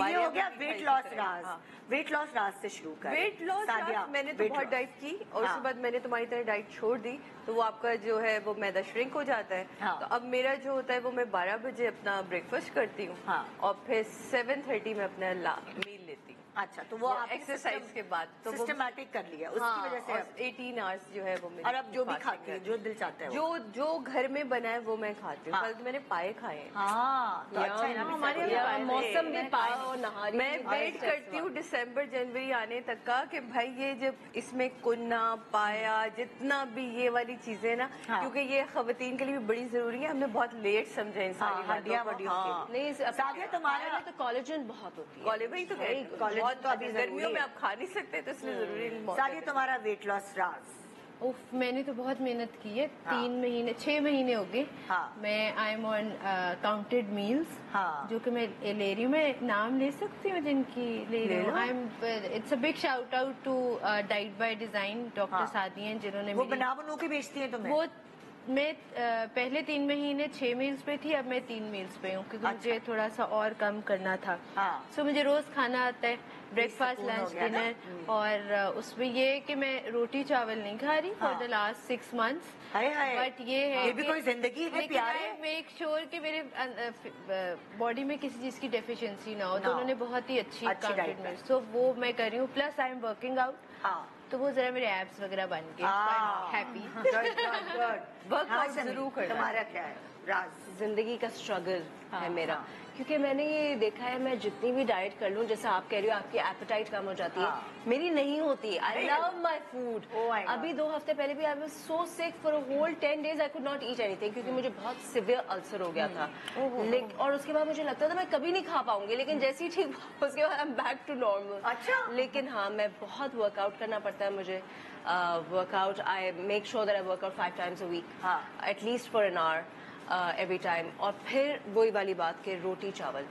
یہ ہو گیا weight loss راز. ویٹ لاس راز سے شروع کریں. ویٹ لاس میں نے تو بہت ڈائٹ کی اور اس کے بعد میں نے تمہاری طرح ڈائٹ چھوڑ دی تو وہ آپ کا جو ہے وہ میدا شرنک ہو جاتا ہے. تو اب میرا جو ہوتا ہے وہ میں 12 بجے اپنا بریک فاسٹ کرتی ہوں اور پھر 7:30 میں اپنا میل لیتی ہوں. اچھا تو وہ ایکسرسائز کے بعد تو سسٹمیٹک کر لیا اس کی وجہ سے 18 آورس جو ہے وہ اور اب جو بھی کھاتی ہے جو دل چاہتا ہے جو گھر میں بنا ہے وہ میں کھاتی ہوں. کل میں نے پائے کھائے ہیں. ہمارے موسم بھی پائے اور نہاری. میں ویٹ کرتی ہوں دسمبر جنوری آنے تک کا کہ بھائی یہ جب اس میں کننا پایا جتنا بھی یہ والی چیزیں نا کیونکہ یہ خواتین کے لیے بھی بڑی ضروری ہے. ہم نے بہت لیٹ سمجھا ان ساری باتوں. نہیں تمہارا تو کولیجن بہت ہوتی ہے. تو ابھی گرمیوں میں آپ کھا نہیں سکتے تو اس لیے ضروری. سادیہ تمہارا ویٹ لاس راز. میں نے تو بہت محنت کی ہے. 6 مہینے ہو گئے. میں I am on counted meals جو کہ میں لے رہی ہوں. میں نام لے سکتی ہوں جن کی لے رہی ہوں. It's a big shout out to Diet by Design doctor Sadia ہیں جنہوں نے بنا بنو کے بیچتی ہیں تمہیں. وہ میں پہلے 3 مہینے 6 میلز پہ تھی. اب میں 3 میلز پہ ہوں کیونکہ مجھے تھوڑا سا اور کم کرنا تھا. سو مجھے روز کھانا آتا ہے بریک فاسٹ لنچ ڈنر. اور اس میں یہ کہ میں روٹی چاول نہیں کھا رہی for the last 6 months. But یہ ہے بھی کوئی زندگی ہے پیارے. میک شیور کہ میرے باڈی میں کسی چیز کی ڈیفیشنسی نہ ہو. تو انہوں نے بہت ہی اچھی سو وہ میں کر رہی ہوں. Plus I am working out تو وہ ذرا میرے ایپس وغیرہ بن کے ہیپی. ورک آؤٹ ضرور کرنا. تمہارا کیا ہے راز؟ زندگی کا اسٹرگل ہے میرا کیونکہ میں نے یہ دیکھا ہے میں جتنی بھی ڈائٹ کر لوں جیسے آپ کہہ رہی ہو آپ کی ایپیٹائٹ کم ہو جاتی ہے میری نہیں ہوتی. I love my food. ابھی 2 ہفتے پہلے بھی I was so sick for whole 10 days I could not eat anything کیونکہ مجھے بہت سیویئر السر ہو گیا تھا. اور اس کے بعد مجھے لگتا تھا میں کبھی نہیں کھا پاؤں گی لیکن جیسے ہی ٹھیک اس کے بعد I am back to normal. لیکن ہاں میں بہت ورک آؤٹ کرنا پڑتا ہے مجھے. Work out I make sure that I work out 5 times a week at least for an hour every time. اور پھر وہی والی بات کہ روٹی چاول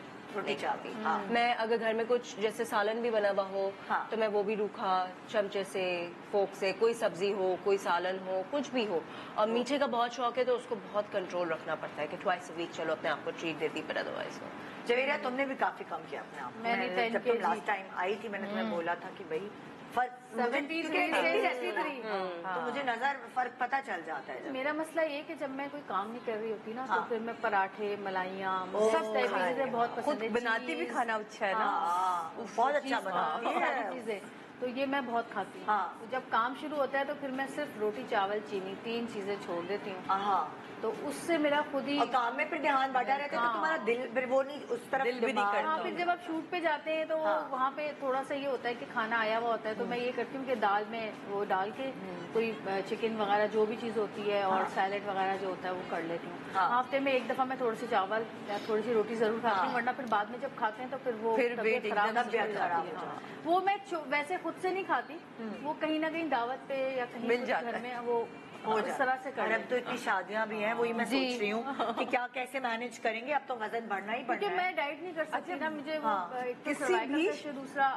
میں اگر گھر میں کچھ جیسے سالن بھی بنا ہوا ہو تو میں وہ بھی روکھا چمچے سے فورک سے کوئی سبزی ہو کوئی سالن ہو کچھ بھی ہو. اور میٹھے کا بہت شوق ہے تو اس کو بہت کنٹرول رکھنا پڑتا ہے کہ twice a week چلو اپنے آپ کو ٹریٹ دیتی پر ادروائز. جویریہ تم نے بھی کافی کم کیا اپنے آپ. میں نے جب تم لاسٹ ٹائم آئی تھی میں نے تمہیں بولا تھا کہ بھائی تو مجھے نظر فرق پتہ چل جاتا ہے. میرا مسئلہ یہ کہ جب میں کوئی کام نہیں کر رہی ہوتی نا تو پھر میں پراٹھے ملائیاں سب ٹائپ کی چیزیں بہت پسند ہے. بناتی بھی کھانا اچھا ہے نا بہت اچھا بناتی ہے چیزیں تو یہ میں بہت کھاتی ہوں. جب کام شروع ہوتا ہے تو پھر میں صرف روٹی چاول چینی 3 چیزیں چھوڑ دیتی ہوں. تو اس سے میرا خود ہی کام میں پھر دھیان بٹا رہتا ہے تو تمہارا دل پھر وہ نہیں اس طرف دل بھی نہیں کرتا. پھر جب آپ شوٹ پہ جاتے ہیں تو وہاں پہ تھوڑا سا یہ ہوتا ہے کہ کھانا آیا ہوا ہوتا ہے تو میں یہ کرتی ہوں کہ دال میں وہ ڈال کے کوئی چکن وغیرہ جو بھی چیز ہوتی ہے اور سیلڈ وغیرہ جو ہوتا ہے وہ کر لیتی ہوں. ہفتے میں 1 دفعہ میں تھوڑی سی چاول یا تھوڑی سی روٹی ضرور کھاتی ہوں ورنہ پھر بعد میں جب کھاتے ہیں تو پھر وہ طبیعت خراب ہو جاتی ہے. وہ میں ویسے خود سے نہیں کھاتی وہ کہیں نہ کہیں دعوت پہ یا کہیں گھر میں وہ اس طرح سے کریں. اب تو اتنی شادیاں بھی ہیں وہی میں سوچ رہی ہوں کہ کیا کیسے مینج کریں گے. اب تو وزن بڑھنا ہی پڑنا ہے کیونکہ میں ڈائٹ نہیں کر سکتی نا. مجھے کسی بھی دوسرا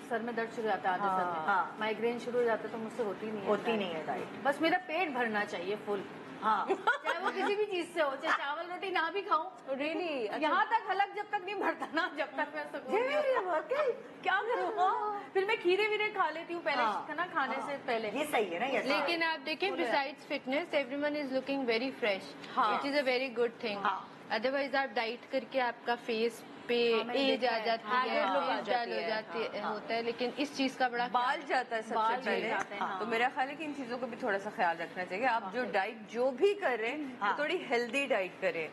سر میں درد شروع ہوتا ہے آدھے سر میں مائگرین شروع ہو جاتا ہے تو مجھ سے ہوتی نہیں ہے ڈائٹ. بس میرا پیٹ بھرنا چاہیے فل چاہے وہ کسی بھی چیز سے ہو چاہے چاول روٹی نہ بھی کھاؤں ریلی یہاں تک حلق جب تک نہیں بھرتا نا جب تک میں کیا کروں. پھر میں کھیرے ویرے کھا لیتی ہوں پہلے نا کھانے سے پہلے. یہ صحیح ہے نا. لیکن آپ دیکھیں besides fitness everyone is looking very fresh which is a very good thing. Otherwise آپ ڈائٹ کر کے آپ کا فیس پہ ایج آ جاتی ہے ہوتا ہے لیکن اس چیز کا بڑا بال جاتا ہے سب سے پہلے. تو میرا خیال ہے کہ ان چیزوں کو بھی تھوڑا سا خیال رکھنا چاہیے. آپ جو ڈائٹ جو بھی کر رہے ہیں تھوڑی ہیلدی ڈائٹ کریں.